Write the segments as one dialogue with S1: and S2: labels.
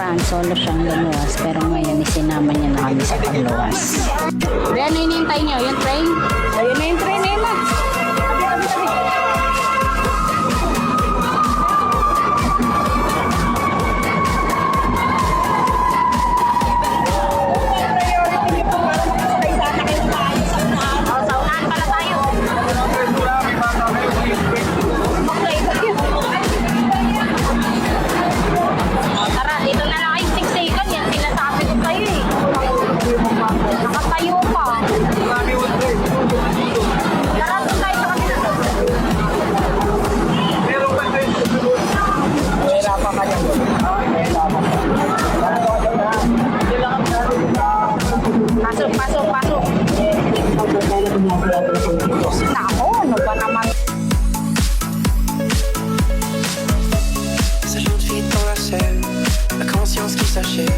S1: nakaraan, solo siyang lumuwas. Pero ngayon, isinama niya na kami sa pagluwas. Ano hinihintay niyo? Yung train? Ayun na yung train, ayun na. Pasok. Nako, ano ba naman?
S2: Sa jour de vie dans la selle, la conscience qui s'achève.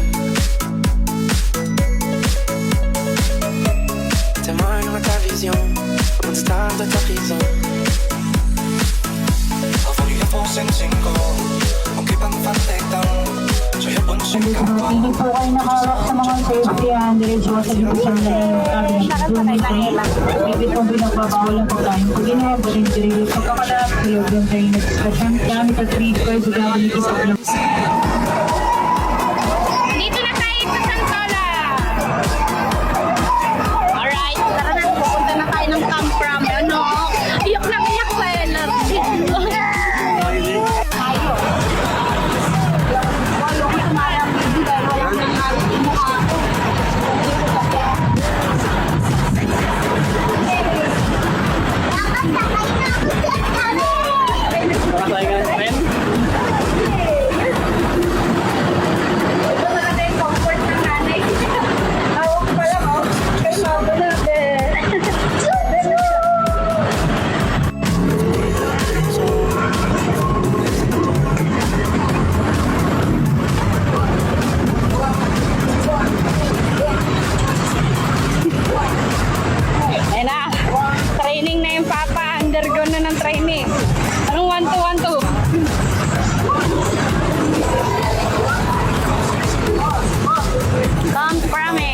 S2: Témoigne ta vision, comme une star de ta prison. Avali jag får sin single, och klippan fattigdom. Så jag bundsar
S3: Hindi po kayo nakarap sa mga safety and diretso sa division na hindi po pinagbabawalan po tayo. Pag ginawa po rin dirili, pagkakalap, tulog yung train at station, gamit at read ko, sa gamit isa po lang.
S1: Dito na tayo sa Santola! Alright, tara na. Pupunta na tayo ng Camp Ram. Ano? Iyak na sa energy. Tayo. Ayun na. Training na yung papa. Undergo na ng training. Anong 1-2-1-2? Camp Promise.